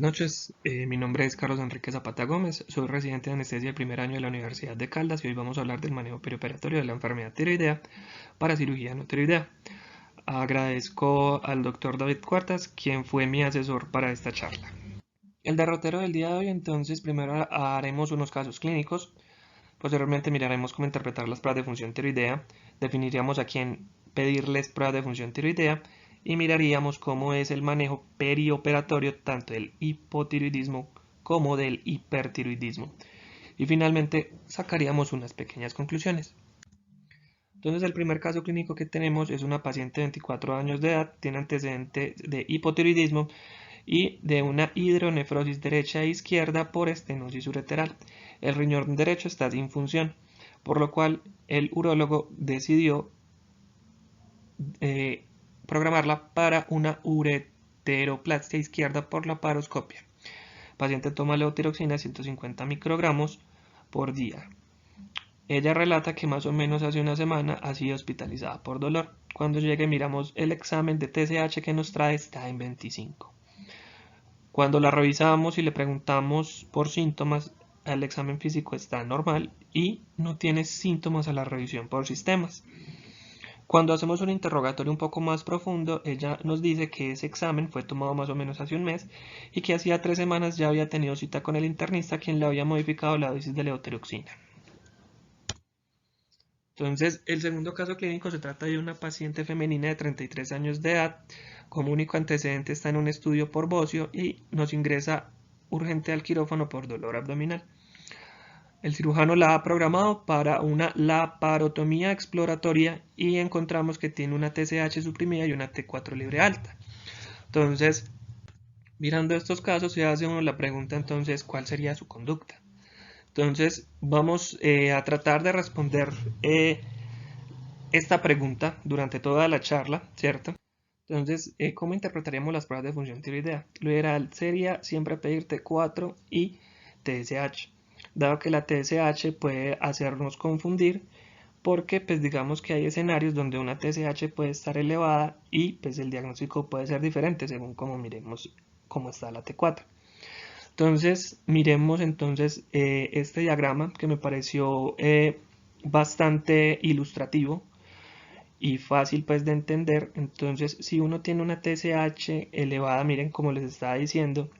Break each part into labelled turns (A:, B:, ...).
A: noches, mi nombre es Carlos Enrique Zapata Gómez, soy residente de anestesia de primer año de la Universidad de Caldas y hoy vamos a hablar del manejo perioperatorio de la enfermedad tiroidea para cirugía no tiroidea. Agradezco al doctor David Cuartas, quien fue mi asesor para esta charla. El derrotero del día de hoy, entonces, primero haremos unos casos clínicos, posteriormente miraremos cómo interpretar las pruebas de función tiroidea, definiríamos a quién pedirles pruebas de función tiroidea y miraríamos cómo es el manejo perioperatorio tanto del hipotiroidismo como del hipertiroidismo. Y finalmente sacaríamos unas pequeñas conclusiones. Entonces el primer caso clínico que tenemos es una paciente de 24 años de edad, tiene antecedentes de hipotiroidismo y de una hidronefrosis derecha e izquierda por estenosis ureteral. El riñón derecho está sin función, por lo cual el urólogo decidió programarla para una ureteroplastia izquierda por laparoscopia. El paciente toma levotiroxina 150 microgramos por día. Ella relata que más o menos hace una semana ha sido hospitalizada por dolor. Cuando llegue miramos el examen de TSH que nos trae, está en 25. Cuando la revisamos y le preguntamos por síntomas, el examen físico está normal y no tiene síntomas a la revisión por sistemas. Cuando hacemos un interrogatorio un poco más profundo, ella nos dice que ese examen fue tomado más o menos hace un mes y que hacía 3 semanas ya había tenido cita con el internista quien le había modificado la dosis de levotiroxina. Entonces, el segundo caso clínico se trata de una paciente femenina de 33 años de edad, como único antecedente está en un estudio por bocio y nos ingresa urgente al quirófano por dolor abdominal. El cirujano la ha programado para una laparotomía exploratoria y encontramos que tiene una TSH suprimida y una T4 libre alta. Entonces, mirando estos casos se hace uno la pregunta entonces, ¿cuál sería su conducta? Entonces, vamos a tratar de responder esta pregunta durante toda la charla, ¿cierto? Entonces, ¿cómo interpretaríamos las pruebas de función tiroidea? Lo ideal sería siempre pedir T4 y TSH, dado que la TSH puede hacernos confundir porque pues digamos que hay escenarios donde una TSH puede estar elevada y pues el diagnóstico puede ser diferente según como miremos cómo está la T4. Entonces, miremos entonces este diagrama que me pareció bastante ilustrativo y fácil pues de entender. Entonces, si uno tiene una TSH elevada, miren como les estaba diciendo,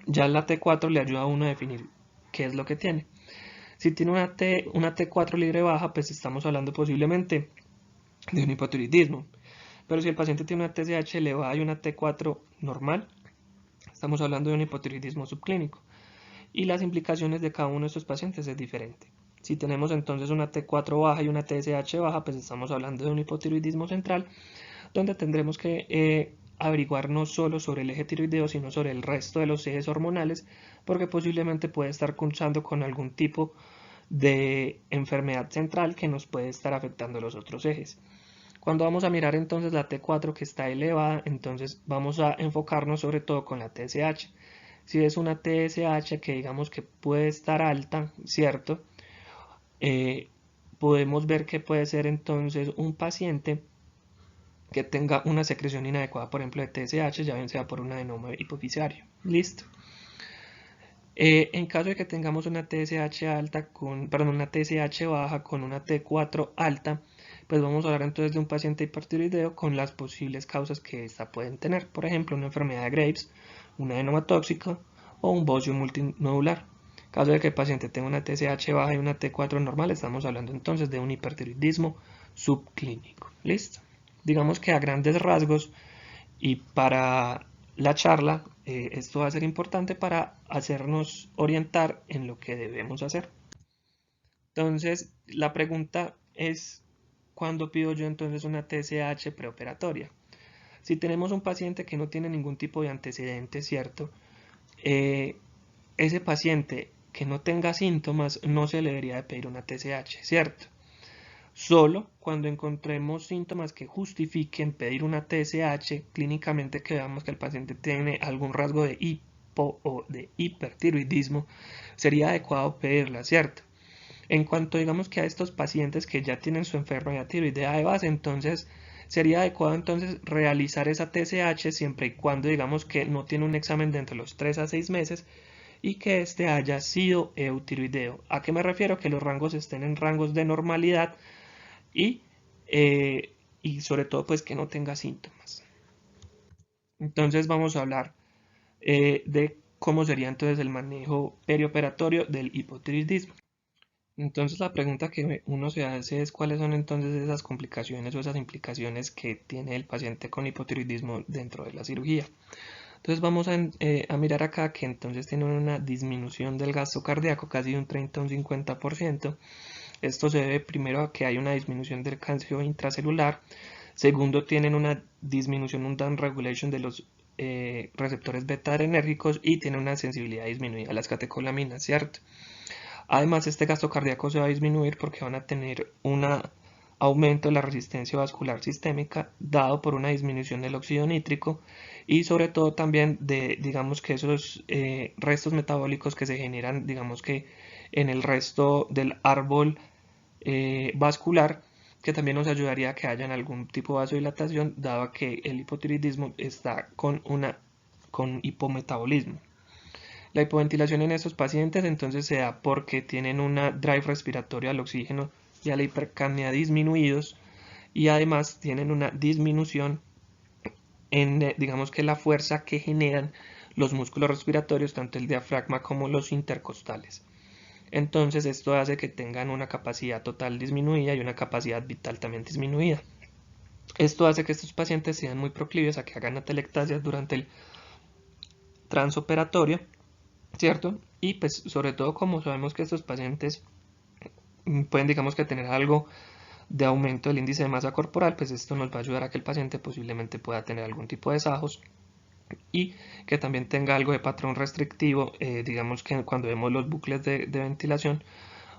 A: ya la T4 le ayuda a uno a definir qué es lo que tiene. Si tiene una T4 libre baja, pues estamos hablando posiblemente de un hipotiroidismo. Pero si el paciente tiene una TSH elevada y una T4 normal, estamos hablando de un hipotiroidismo subclínico. Y las implicaciones de cada uno de estos pacientes es diferente. Si tenemos entonces una T4 baja y una TSH baja, pues estamos hablando de un hipotiroidismo central, donde tendremos que averiguar no solo sobre el eje tiroideo, sino sobre el resto de los ejes hormonales, porque posiblemente puede estar cursando con algún tipo de enfermedad central que nos puede estar afectando los otros ejes. Cuando vamos a mirar entonces la T4 que está elevada, entonces vamos a enfocarnos sobre todo con la TSH. Si es una TSH que digamos que puede estar alta, ¿cierto? Podemos ver que puede ser entonces un paciente que tenga una secreción inadecuada, por ejemplo, de TSH, ya bien sea por un adenoma hipoficiario. Listo. En caso de que tengamos una TSH una TSH baja con una T4 alta, pues vamos a hablar entonces de un paciente hipertiroideo con las posibles causas que ésta pueden tener. Por ejemplo, una enfermedad de Graves, una adenoma tóxica o un bocio multinodular. En caso de que el paciente tenga una TSH baja y una T4 normal, estamos hablando entonces de un hipertiroidismo subclínico. ¿Listo? Digamos que a grandes rasgos y para la charla, esto va a ser importante para hacernos orientar en lo que debemos hacer. Entonces, la pregunta es, ¿cuándo pido yo entonces una TSH preoperatoria? Si tenemos un paciente que no tiene ningún tipo de antecedente, ¿cierto? Ese paciente que no tenga síntomas no se le debería de pedir una TSH, ¿cierto? Solo cuando encontremos síntomas que justifiquen pedir una TSH clínicamente que veamos que el paciente tiene algún rasgo de hipo o de hipertiroidismo, sería adecuado pedirla, ¿cierto? En cuanto digamos que a estos pacientes que ya tienen su enfermedad tiroidea de base, entonces Sería adecuado entonces realizar esa TSH siempre y cuando digamos que no tiene un examen de entre los 3 a 6 meses y que este haya sido eutiroideo. ¿A qué me refiero? Que los rangos estén en rangos de normalidad y, y sobre todo pues que no tenga síntomas. Entonces vamos a hablar de cómo sería entonces el manejo perioperatorio del hipotiroidismo. Entonces la pregunta que uno se hace es cuáles son entonces esas complicaciones o esas implicaciones que tiene el paciente con hipotiroidismo dentro de la cirugía. Entonces vamos a mirar acá que entonces tienen una disminución del gasto cardíaco casi de un 30 a un 50%. Esto se debe primero a que hay una disminución del calcio intracelular. Segundo, tienen una disminución, un downregulation de los receptores beta adrenérgicos y tienen una sensibilidad disminuida a las catecolaminas, ¿cierto? Además, este gasto cardíaco se va a disminuir porque van a tener un aumento de la resistencia vascular sistémica dado por una disminución del óxido nítrico y sobre todo también de, digamos que esos restos metabólicos que se generan, digamos que en el resto del árbol vascular, que también nos ayudaría a que haya algún tipo de vasodilatación dado que el hipotiroidismo está con hipometabolismo. La hipoventilación en estos pacientes entonces se da porque tienen una drive respiratoria al oxígeno y a la hipercapnia disminuidos y además tienen una disminución en, digamos que la fuerza que generan los músculos respiratorios, tanto el diafragma como los intercostales. Entonces esto hace que tengan una capacidad total disminuida y una capacidad vital también disminuida. Esto hace que estos pacientes sean muy proclives a que hagan atelectasias durante el transoperatorio, ¿cierto? Y pues sobre todo como sabemos que estos pacientes pueden digamos que tener algo de aumento del índice de masa corporal, pues esto nos va a ayudar a que el paciente posiblemente pueda tener algún tipo de SAJOS y que también tenga algo de patrón restrictivo, digamos que cuando vemos los bucles de ventilación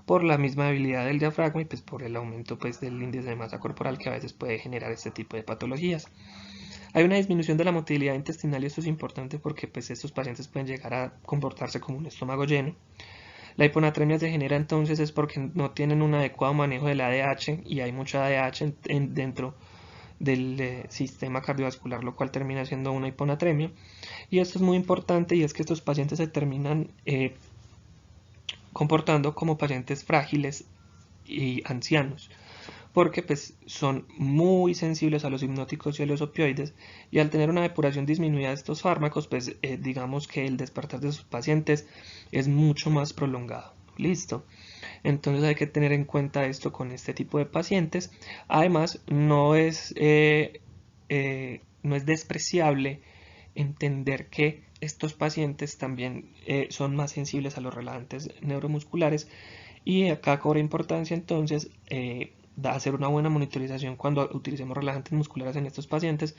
A: por la misma debilidad del diafragma y pues por el aumento pues del índice de masa corporal que a veces puede generar este tipo de patologías. Hay una disminución de la motilidad intestinal y esto es importante porque pues estos pacientes pueden llegar a comportarse como un estómago lleno. La hiponatremia se genera entonces es porque no tienen un adecuado manejo del ADH y hay mucha ADH dentro del sistema cardiovascular, lo cual termina siendo una hiponatremia. Y esto es muy importante y es que estos pacientes se terminan comportando como pacientes frágiles y ancianos porque pues son muy sensibles a los hipnóticos y a los opioides y al tener una depuración disminuida de estos fármacos pues digamos que el despertar de sus pacientes es mucho más prolongado. Listo. Entonces hay que tener en cuenta esto con este tipo de pacientes. Además no es despreciable entender que estos pacientes también son más sensibles a los relajantes neuromusculares y acá cobra importancia entonces hacer una buena monitorización cuando utilicemos relajantes musculares en estos pacientes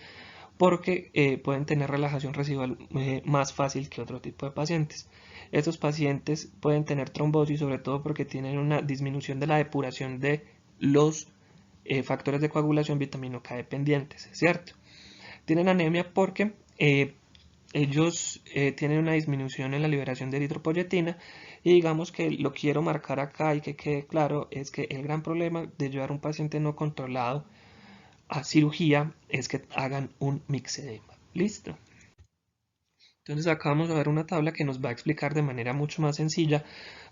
A: porque pueden tener relajación residual más fácil que otro tipo de pacientes. Estos pacientes pueden tener trombosis sobre todo porque tienen una disminución de la depuración de los factores de coagulación vitamina K dependientes, ¿cierto? Tienen anemia porque ellos tienen una disminución en la liberación de eritropoyetina y digamos que lo quiero marcar acá y que quede claro es que el gran problema de llevar un paciente no controlado a cirugía es que hagan un mixedema. Listo. Entonces acá vamos a ver una tabla que nos va a explicar de manera mucho más sencilla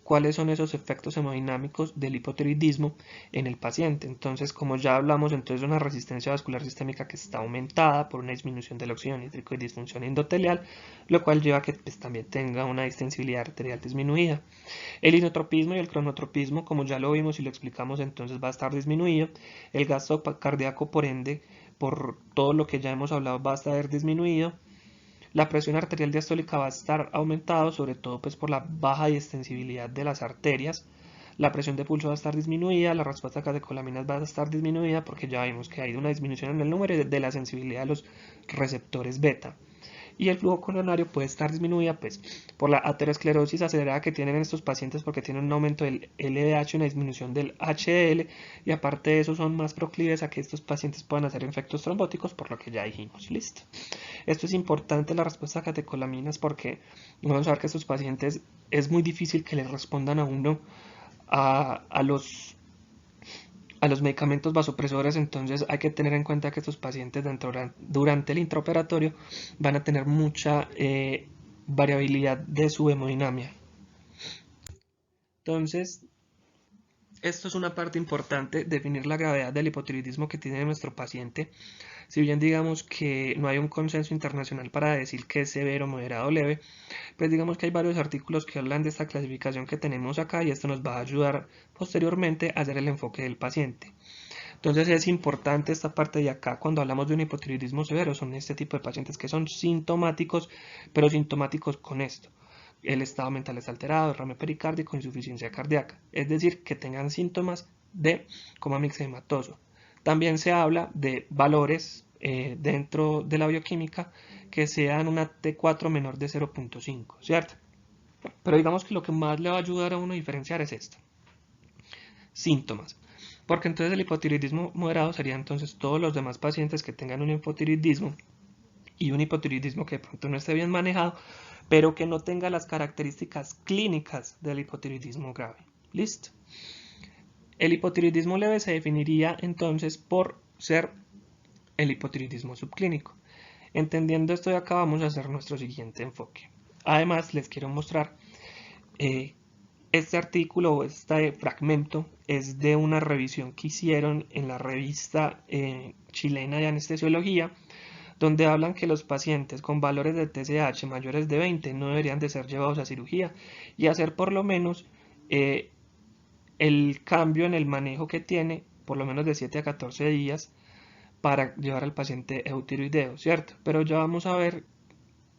A: cuáles son esos efectos hemodinámicos del hipotiroidismo en el paciente. Entonces, como ya hablamos, entonces una resistencia vascular sistémica que está aumentada por una disminución del óxido nítrico y disfunción endotelial, lo cual lleva a que pues, también tenga una distensibilidad arterial disminuida. El inotropismo y el cronotropismo, como ya lo vimos y lo explicamos, entonces va a estar disminuido. El gasto cardíaco, por ende, por todo lo que ya hemos hablado, va a estar disminuido. La presión arterial diastólica va a estar aumentado, sobre todo pues por la baja distensibilidad de las arterias. La presión de pulso va a estar disminuida, la respuesta a catecolaminas va a estar disminuida porque ya vimos que hay una disminución en el número de la sensibilidad de los receptores beta. Y el flujo coronario puede estar disminuida pues, por la aterosclerosis acelerada que tienen estos pacientes porque tienen un aumento del LDH y una disminución del HDL y aparte de eso son más proclives a que estos pacientes puedan hacer efectos trombóticos por lo que ya dijimos. Listo. Esto es importante la respuesta a catecolaminas porque vamos a ver que estos pacientes es muy difícil que les respondan a uno a los a los medicamentos vasopresores, entonces hay que tener en cuenta que estos pacientes durante el intraoperatorio van a tener mucha variabilidad de su hemodinamia. Entonces, esto es una parte importante, definir la gravedad del hipotiroidismo que tiene nuestro paciente. Si bien digamos que no hay un consenso internacional para decir que es severo, moderado o leve, pues digamos que hay varios artículos que hablan de esta clasificación que tenemos acá y esto nos va a ayudar posteriormente a hacer el enfoque del paciente. Entonces es importante esta parte de acá cuando hablamos de un hipotiroidismo severo, son este tipo de pacientes que son sintomáticos, pero sintomáticos con esto. El estado mental está alterado, derrame pericárdico, insuficiencia cardíaca, es decir, que tengan síntomas de coma mixedematoso. También se habla de valores dentro de la bioquímica que sean una T4 menor de 0.5, ¿cierto? Pero digamos que lo que más le va a ayudar a uno a diferenciar es esto. Síntomas. Porque entonces el hipotiroidismo moderado sería entonces todos los demás pacientes que tengan un hipotiroidismo y un hipotiroidismo que de pronto no esté bien manejado, pero que no tenga las características clínicas del hipotiroidismo grave. ¿Listo? El hipotiroidismo leve se definiría entonces por ser el hipotiroidismo subclínico. Entendiendo esto de acá vamos a hacer nuestro siguiente enfoque. Además les quiero mostrar este artículo o este fragmento es de una revisión que hicieron en la revista chilena de anestesiología, donde hablan que los pacientes con valores de TSH mayores de 20 no deberían de ser llevados a cirugía y hacer por lo menos el cambio en el manejo que tiene, por lo menos de 7 a 14 días, para llevar al paciente eutiroideo, ¿cierto? Pero ya vamos a ver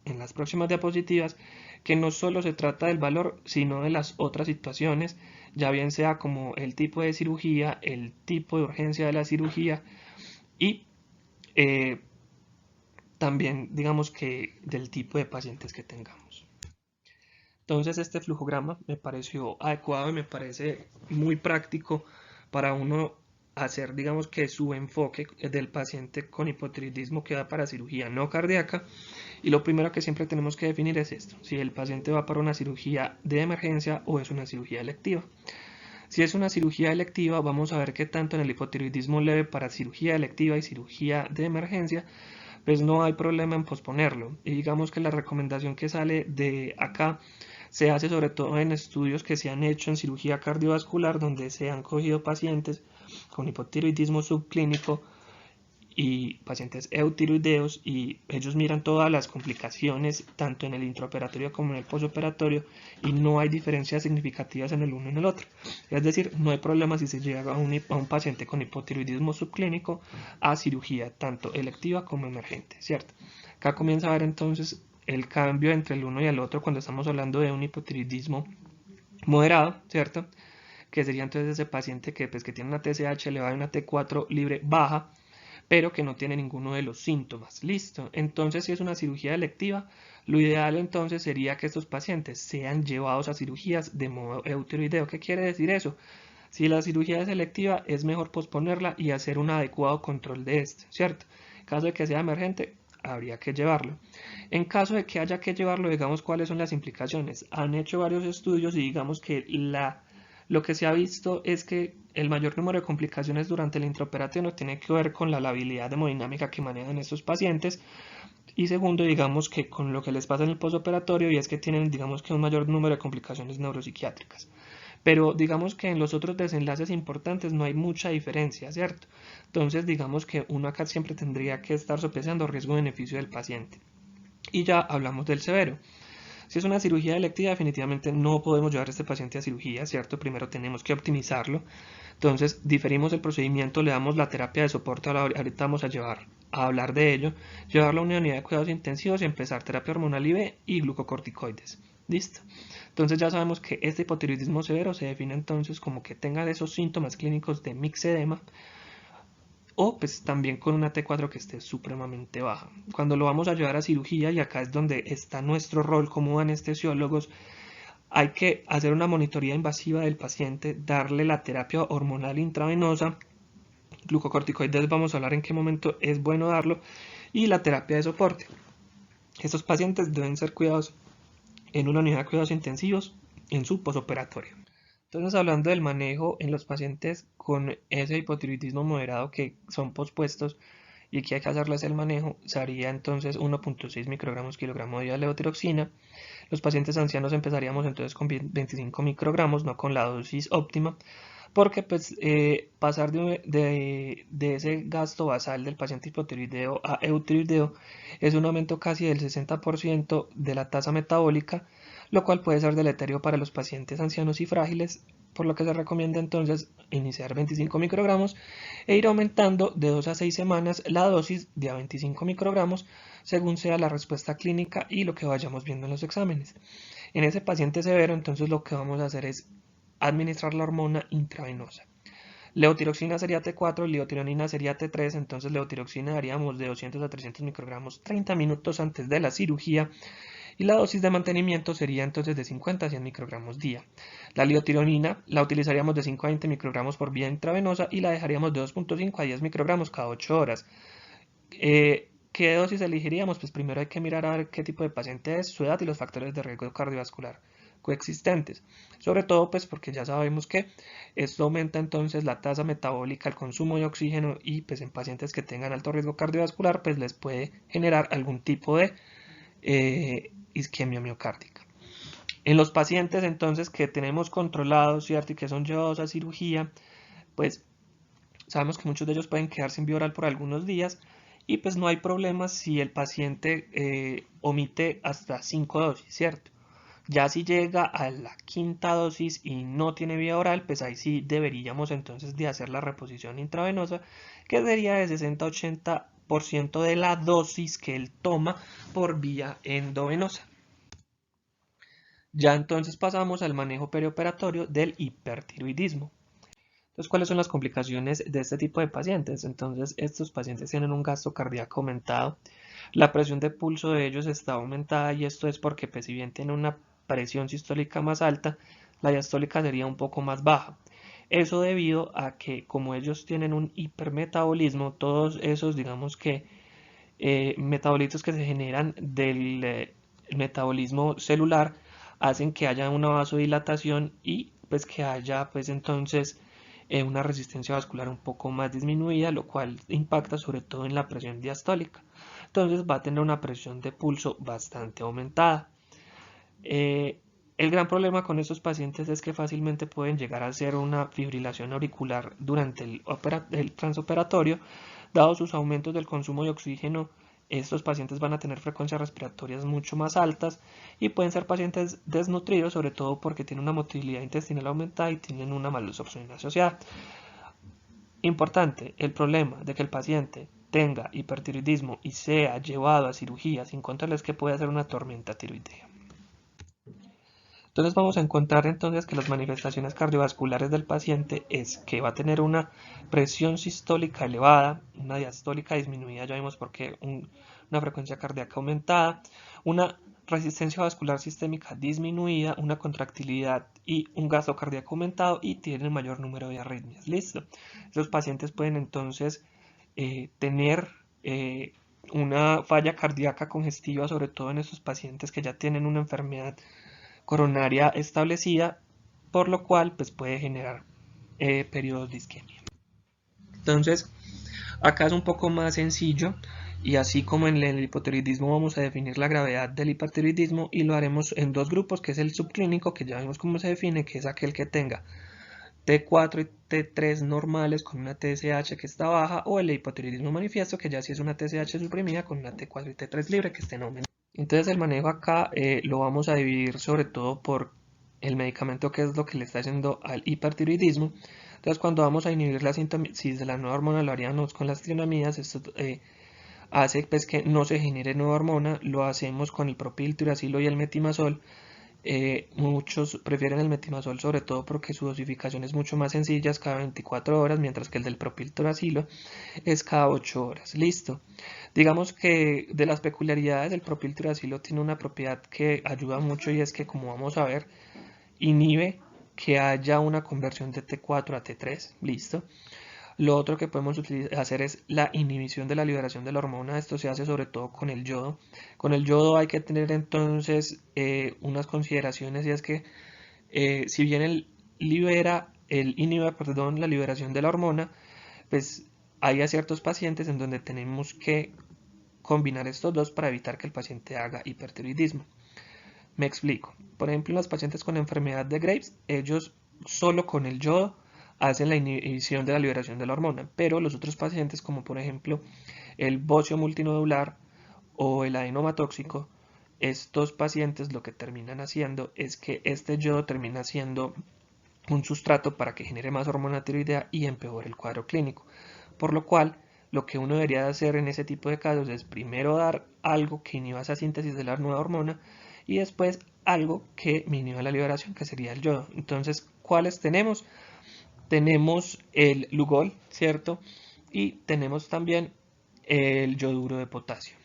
A: en las próximas diapositivas que no solo se trata del valor, sino de las otras situaciones, ya bien sea como el tipo de cirugía, el tipo de urgencia de la cirugía y también digamos que del tipo de pacientes que tengamos. Entonces este flujograma me pareció adecuado y me parece muy práctico para uno hacer digamos que su enfoque del paciente con hipotiroidismo que va para cirugía no cardíaca. Y lo primero que siempre tenemos que definir es esto, si el paciente va para una cirugía de emergencia o es una cirugía electiva. Si es una cirugía electiva, vamos a ver que tanto en el hipotiroidismo leve para cirugía electiva y cirugía de emergencia, pues no hay problema en posponerlo. Y digamos que la recomendación que sale de acá se hace sobre todo en estudios que se han hecho en cirugía cardiovascular, donde se han cogido pacientes con hipotiroidismo subclínico y pacientes eutiroideos y ellos miran todas las complicaciones tanto en el intraoperatorio como en el postoperatorio y no hay diferencias significativas en el uno y en el otro. Es decir, no hay problema si se llega a un paciente con hipotiroidismo subclínico a cirugía tanto electiva como emergente, ¿cierto? Acá comienza a ver entonces el cambio entre el uno y el otro cuando estamos hablando de un hipotiroidismo moderado, ¿cierto? Que sería entonces ese paciente que, pues, que tiene una TSH elevada y una T4 libre baja, pero que no tiene ninguno de los síntomas. Listo. Entonces, si es una cirugía electiva, lo ideal entonces sería que estos pacientes sean llevados a cirugías de modo eutiroideo. ¿Qué quiere decir eso? Si la cirugía es electiva, es mejor posponerla y hacer un adecuado control de esto, ¿cierto? En caso de que sea emergente, habría que llevarlo. En caso de que haya que llevarlo, digamos cuáles son las implicaciones. Han hecho varios estudios y digamos que lo que se ha visto es que el mayor número de complicaciones durante el intraoperatorio no tiene que ver con la labilidad hemodinámica que manejan estos pacientes y segundo, digamos que con lo que les pasa en el postoperatorio y es que tienen, digamos que un mayor número de complicaciones neuropsiquiátricas. Pero digamos que en los otros desenlaces importantes no hay mucha diferencia, ¿cierto? Entonces digamos que uno acá siempre tendría que estar sopesando riesgo-beneficio del paciente. Y ya hablamos del severo. Si es una cirugía electiva, definitivamente no podemos llevar a este paciente a cirugía, ¿cierto? Primero tenemos que optimizarlo. Entonces, diferimos el procedimiento, le damos la terapia de soporte, ahorita vamos a hablar de ello, llevarlo a una unidad de cuidados intensivos y empezar terapia hormonal IV y glucocorticoides. ¿Listo? Entonces ya sabemos que este hipotiroidismo severo se define entonces como que tenga esos síntomas clínicos de mixedema, o pues también con una T4 que esté supremamente baja. Cuando lo vamos a llevar a cirugía, y acá es donde está nuestro rol como anestesiólogos, hay que hacer una monitoría invasiva del paciente, darle la terapia hormonal intravenosa, glucocorticoides vamos a hablar en qué momento es bueno darlo, y la terapia de soporte. Estos pacientes deben ser cuidados en una unidad de cuidados intensivos en su posoperatorio. Entonces, hablando del manejo en los pacientes con ese hipotiroidismo moderado que son pospuestos y que hay que hacerles el manejo, se haría entonces 1.6 microgramos kilogramo de levotiroxina. Los pacientes ancianos empezaríamos entonces con 25 microgramos, no con la dosis óptima, porque pues pasar de ese gasto basal del paciente hipotiroideo a eutiroideo es un aumento casi del 60% de la tasa metabólica, lo cual puede ser deleterio para los pacientes ancianos y frágiles, por lo que se recomienda entonces iniciar 25 microgramos e ir aumentando de 2 a 6 semanas la dosis de a 25 microgramos según sea la respuesta clínica y lo que vayamos viendo en los exámenes. En ese paciente severo, entonces lo que vamos a hacer es administrar la hormona intravenosa. Levotiroxina sería T4, levotironina sería T3, entonces levotiroxina daríamos de 200 a 300 microgramos 30 minutos antes de la cirugía y la dosis de mantenimiento sería entonces de 50 a 100 microgramos día. La levotironina la utilizaríamos de 5 a 20 microgramos por vía intravenosa y la dejaríamos de 2.5 a 10 microgramos cada 8 horas. ¿Qué dosis elegiríamos? Pues primero hay que mirar a ver qué tipo de paciente es, su edad y los factores de riesgo cardiovascular coexistentes. Sobre todo pues porque ya sabemos que esto aumenta entonces la tasa metabólica, el consumo de oxígeno y pues en pacientes que tengan alto riesgo cardiovascular pues les puede generar algún tipo de isquemia miocárdica. En los pacientes entonces que tenemos controlados, ¿cierto? Y que son llevados a cirugía, pues sabemos que muchos de ellos pueden quedar sin vía oral por algunos días y pues no hay problema si el paciente omite hasta 5 dosis, ¿cierto? Ya si llega a la quinta dosis y no tiene vía oral, pues ahí sí deberíamos entonces de hacer la reposición intravenosa, que sería de 60-80% de la dosis que él toma por vía endovenosa. Ya entonces pasamos al manejo perioperatorio del hipertiroidismo. Entonces, ¿cuáles son las complicaciones de este tipo de pacientes? Entonces, estos pacientes tienen un gasto cardíaco aumentado, la presión de pulso de ellos está aumentada y esto es porque, pues, si bien tienen una presión sistólica más alta, la diastólica sería un poco más baja. Eso debido a que, como ellos tienen un hipermetabolismo, todos esos, digamos que, metabolitos que se generan del metabolismo celular hacen que haya una vasodilatación y pues que haya pues entonces una resistencia vascular un poco más disminuida, lo cual impacta sobre todo en la presión diastólica. Entonces va a tener una presión de pulso bastante aumentada. El gran problema con estos pacientes es que fácilmente pueden llegar a hacer una fibrilación auricular durante el transoperatorio, dado sus aumentos del consumo de oxígeno. Estos pacientes van a tener frecuencias respiratorias mucho más altas y pueden ser pacientes desnutridos, sobre todo porque tienen una motilidad intestinal aumentada y tienen una malabsorción asociada. Importante, el problema de que el paciente tenga hipertiroidismo y sea llevado a cirugía sin contarles que puede hacer una tormenta tiroidea. Entonces vamos a encontrar entonces que las manifestaciones cardiovasculares del paciente es que va a tener una presión sistólica elevada, una diastólica disminuida, ya vimos por qué, una frecuencia cardíaca aumentada, una resistencia vascular sistémica disminuida, una contractilidad y un gasto cardíaco aumentado y tienen mayor número de arritmias. Listo. Esos pacientes pueden entonces tener una falla cardíaca congestiva, sobre todo en esos pacientes que ya tienen una enfermedad coronaria establecida, por lo cual pues puede generar periodos de isquemia. Entonces, acá es un poco más sencillo y así como en el hipotiroidismo vamos a definir la gravedad del hipertiroidismo y lo haremos en dos grupos, que es el subclínico, que ya vemos cómo se define, que es aquel que tenga T4 y T3 normales con una TSH que está baja, o el hipotiroidismo manifiesto, que ya sí es una TSH suprimida con una T4 y T3 libre que esté en aumento. Entonces el manejo acá lo vamos a dividir sobre todo por el medicamento, que es lo que le está haciendo al hipertiroidismo. Entonces cuando vamos a inhibir la sintomática de la nueva hormona, lo haríamos con las trianamidas. Esto hace pues que no se genere nueva hormona. Lo hacemos con el propiltiracilo y el metimazol. Muchos prefieren el metimazol sobre todo porque su dosificación es mucho más sencilla, es cada 24 horas, mientras que el del propiltiracilo es cada 8 horas. Listo. Digamos que de las peculiaridades del propiltiracilo tiene una propiedad que ayuda mucho y es que, como vamos a ver, inhibe que haya una conversión de T4 a T3. Listo. Lo otro que podemos hacer es la inhibición de la liberación de la hormona. Esto se hace sobre todo con el yodo. Con el yodo hay que tener entonces unas consideraciones, y es que si bien inhibe, perdón, la liberación de la hormona, pues hay a ciertos pacientes en donde tenemos que combinar estos dos para evitar que el paciente haga hipertiroidismo. Me explico. Por ejemplo, en los pacientes con enfermedad de Graves, ellos solo con el yodo hacen la inhibición de la liberación de la hormona, pero los otros pacientes, como por ejemplo el bocio multinodular o el adenoma tóxico, estos pacientes lo que terminan haciendo es que este yodo termina siendo un sustrato para que genere más hormona tiroidea y empeore el cuadro clínico. Por lo cual, lo que uno debería de hacer en ese tipo de casos es primero dar algo que inhiba esa síntesis de la nueva hormona y después algo que inhiba la liberación, que sería el yodo. Entonces, ¿cuáles tenemos? Tenemos el Lugol, ¿cierto? Y tenemos también el yoduro de potasio.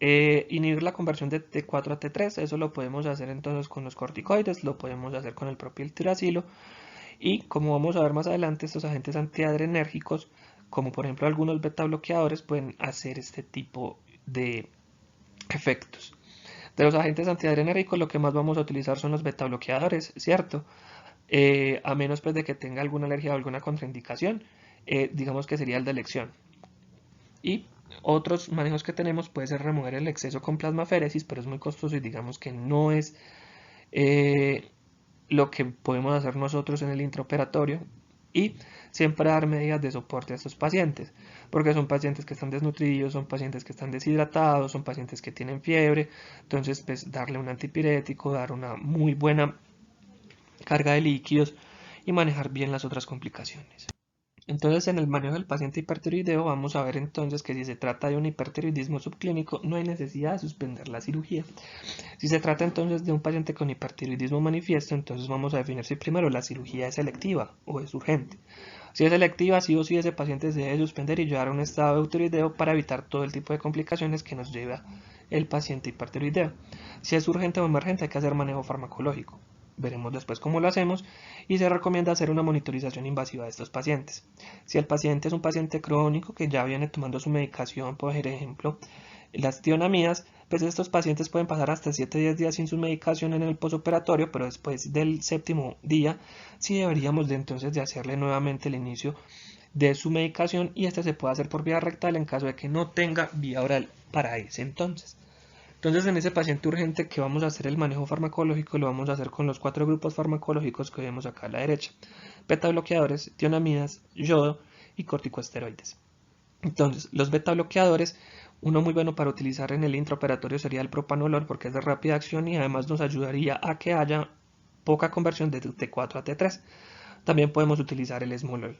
A: Inhibir la conversión de T4 a T3, eso lo podemos hacer entonces con los corticoides, lo podemos hacer con el propiltiracilo y como vamos a ver más adelante, estos agentes antiadrenérgicos, como por ejemplo algunos beta bloqueadores, pueden hacer este tipo de efectos. De los agentes antiadrenérgicos, lo que más vamos a utilizar son los beta bloqueadores, ¿cierto? A menos pues de que tenga alguna alergia o alguna contraindicación, digamos que sería el de elección. Y otros manejos que tenemos puede ser remover el exceso con plasmaféresis, pero es muy costoso y digamos que no es lo que podemos hacer nosotros en el intraoperatorio. Y siempre dar medidas de soporte a estos pacientes, porque son pacientes que están desnutridos, son pacientes que están deshidratados, son pacientes que tienen fiebre, entonces pues darle un antipirético, dar una muy buena carga de líquidos y manejar bien las otras complicaciones. Entonces, en el manejo del paciente hipertiroideo vamos a ver entonces que si se trata de un hipertiroidismo subclínico no hay necesidad de suspender la cirugía. Si se trata entonces de un paciente con hipertiroidismo manifiesto, entonces vamos a definir si primero la cirugía es selectiva o es urgente. Si es selectiva, sí o sí ese paciente se debe suspender y llevar a un estado de eutiroideo para evitar todo el tipo de complicaciones que nos lleva el paciente hipertiroideo. Si es urgente o emergente hay que hacer manejo farmacológico. Veremos después cómo lo hacemos y se recomienda hacer una monitorización invasiva de estos pacientes. Si el paciente es un paciente crónico que ya viene tomando su medicación, por ejemplo, las tionamidas, pues estos pacientes pueden pasar hasta 7-10 días sin su medicación en el posoperatorio, pero después del séptimo día sí deberíamos de entonces de hacerle nuevamente el inicio de su medicación y este se puede hacer por vía rectal en caso de que no tenga vía oral para ese entonces. Entonces, en ese paciente urgente que vamos a hacer el manejo farmacológico, lo vamos a hacer con los 4 grupos farmacológicos que vemos acá a la derecha: beta bloqueadores, tionamidas, yodo y corticosteroides. Entonces, los beta bloqueadores, uno muy bueno para utilizar en el intraoperatorio sería el propanolol porque es de rápida acción y además nos ayudaría a que haya poca conversión de T4 a T3. También podemos utilizar el esmolol.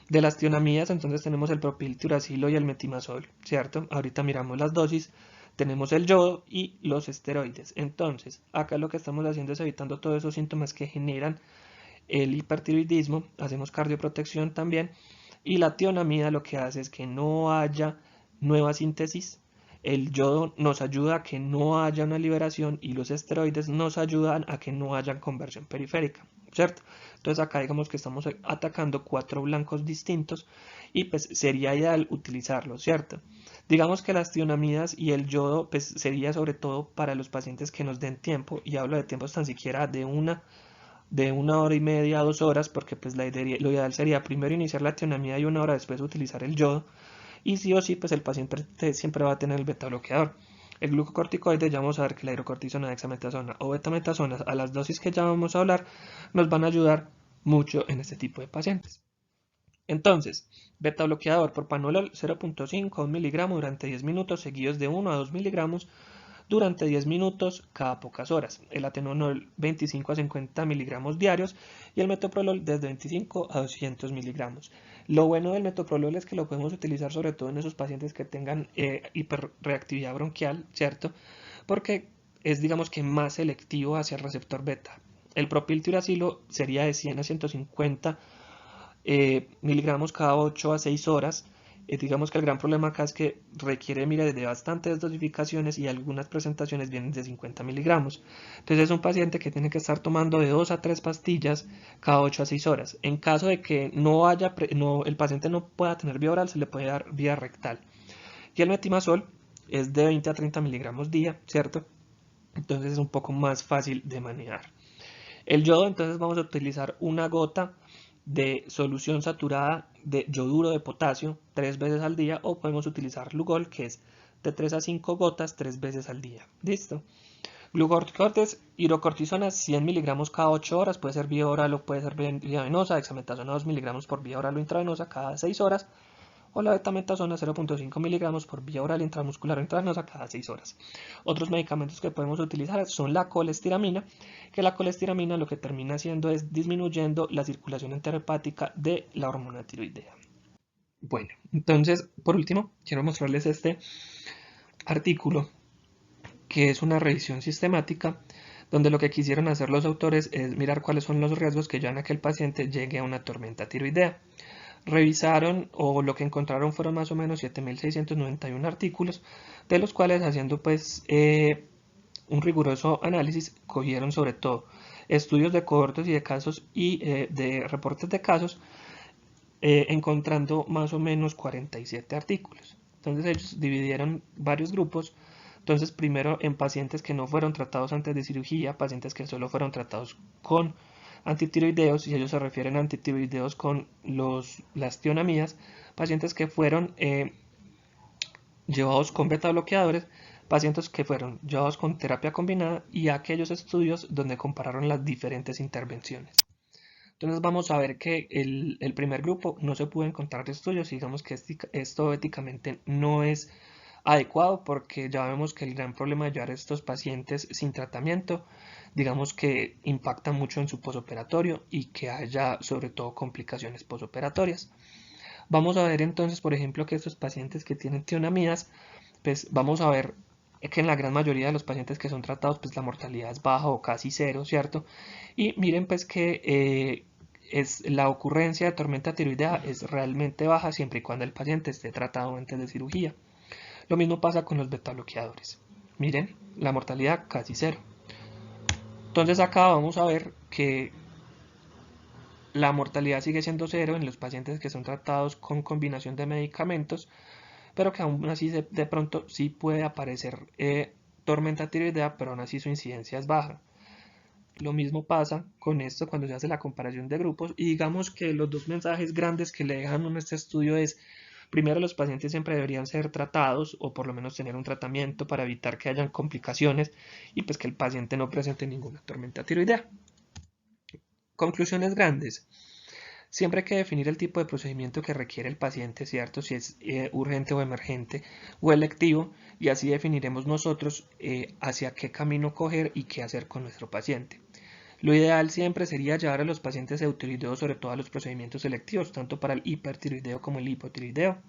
A: De las tionamidas, entonces tenemos el propiltiuracilo y el metimazol, ¿cierto? Ahorita miramos las dosis. Tenemos el yodo y los esteroides. Entonces, acá lo que estamos haciendo es evitando todos esos síntomas que generan el hipertiroidismo. Hacemos cardioprotección también. Y la tionamida lo que hace es que no haya nueva síntesis. El yodo nos ayuda a que no haya una liberación y los esteroides nos ayudan a que no haya conversión periférica, ¿cierto? Entonces acá digamos que estamos atacando 4 blancos distintos y pues sería ideal utilizarlos, ¿cierto? Digamos que las tionamidas y el yodo pues sería sobre todo para los pacientes que nos den tiempo, y hablo de tiempos tan siquiera de una hora y media a 2 horas, porque pues lo ideal sería primero iniciar la tionamida y 1 hora después utilizar el yodo, y sí o sí pues el paciente siempre va a tener el beta bloqueador. El glucocorticoide, ya vamos a ver que la hidrocortisona, dexametasona o betametasona, a las dosis que ya vamos a hablar, nos van a ayudar mucho en este tipo de pacientes. Entonces, beta bloqueador por propanolol 0.5 a 1 miligramo durante 10 minutos, seguidos de 1 a 2 miligramos durante 10 minutos cada pocas horas. El atenolol 25 a 50 miligramos diarios y el metoprolol desde 25 a 200 miligramos. Lo bueno del metoprolol es que lo podemos utilizar sobre todo en esos pacientes que tengan hiperreactividad bronquial, ¿cierto? Porque es, digamos que, más selectivo hacia el receptor beta. El propiltiuracilo sería de 100 a 150 miligramos cada 8 a 6 horas. Digamos que el gran problema acá es que requiere, mire, de bastantes dosificaciones y algunas presentaciones vienen de 50 miligramos. Entonces es un paciente que tiene que estar tomando de 2 a 3 pastillas cada 8 a 6 horas. En caso de que el paciente no pueda tener vía oral, se le puede dar vía rectal. Y el metimazol es de 20 a 30 miligramos día, ¿cierto? Entonces es un poco más fácil de manejar. El yodo, entonces vamos a utilizar una gota de solución saturada de yoduro de potasio 3 veces al día, o podemos utilizar Lugol, que es de 3 a 5 gotas 3 veces al día. ¿Listo? Glucocorticoides, hidrocortisona 100 miligramos cada 8 horas, puede ser vía oral o puede ser vía venosa, dexametasona 2 miligramos por vía oral o intravenosa cada 6 horas, o la betametasona 0.5 miligramos por vía oral intramuscular o intravenosa cada 6 horas. Otros medicamentos que podemos utilizar son la colestiramina, que la colestiramina lo que termina haciendo es disminuyendo la circulación enterohepática de la hormona tiroidea. Bueno, entonces, por último, quiero mostrarles este artículo, que es una revisión sistemática, donde lo que quisieron hacer los autores es mirar cuáles son los riesgos que llevan a que el paciente llegue a una tormenta tiroidea. Revisaron, o lo que encontraron fueron más o menos 7.691 artículos, de los cuales, haciendo pues un riguroso análisis, cogieron sobre todo estudios de cohortes y de casos y de reportes de casos, encontrando más o menos 47 artículos. Entonces ellos dividieron varios grupos. Entonces, primero en pacientes que no fueron tratados antes de cirugía, pacientes que solo fueron tratados con antitiroideos, y ellos se refieren a antitiroideos con las tionamidas, pacientes que fueron llevados con beta bloqueadores, pacientes que fueron llevados con terapia combinada, y aquellos estudios donde compararon las diferentes intervenciones. Entonces vamos a ver que el primer grupo no se pudo encontrar estudios, digamos que esto éticamente no es adecuado, porque ya vemos que el gran problema de llevar a estos pacientes sin tratamiento, digamos que impacta mucho en su posoperatorio y que haya sobre todo complicaciones posoperatorias. Vamos a ver entonces, por ejemplo, que estos pacientes que tienen tionamidas, pues vamos a ver que en la gran mayoría de los pacientes que son tratados, pues la mortalidad es baja o casi cero, ¿cierto? Y miren pues que la ocurrencia de tormenta tiroidea es realmente baja siempre y cuando el paciente esté tratado antes de cirugía. Lo mismo pasa con los beta bloqueadores. Miren, la mortalidad casi cero. Entonces acá vamos a ver que la mortalidad sigue siendo cero en los pacientes que son tratados con combinación de medicamentos, pero que aún así de pronto sí puede aparecer tormenta tiroidea, pero aún así su incidencia es baja. Lo mismo pasa con esto cuando se hace la comparación de grupos, y digamos que los dos mensajes grandes que le dejan en este estudio es: primero, los pacientes siempre deberían ser tratados, o por lo menos tener un tratamiento para evitar que hayan complicaciones, y pues que el paciente no presente ninguna tormenta tiroidea. Conclusiones grandes: siempre hay que definir el tipo de procedimiento que requiere el paciente, ¿cierto? Si es urgente o emergente o electivo, y así definiremos nosotros hacia qué camino coger y qué hacer con nuestro paciente. Lo ideal siempre sería llevar a los pacientes eutiroideos sobre todo a los procedimientos selectivos, tanto para el hipertiroideo como el hipotiroideo.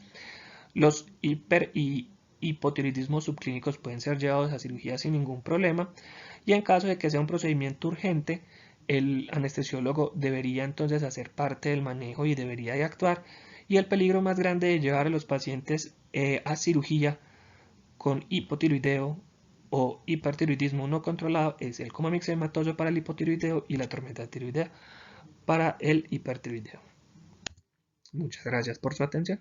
A: Los hiper y hipotiroidismos subclínicos pueden ser llevados a cirugía sin ningún problema, y en caso de que sea un procedimiento urgente, el anestesiólogo debería entonces hacer parte del manejo y debería de actuar. Y el peligro más grande de llevar a los pacientes a cirugía con hipotiroideo o hipertiroidismo no controlado es el coma mixematoso para el hipotiroideo y la tormenta tiroidea para el hipertiroideo. Muchas gracias por su atención.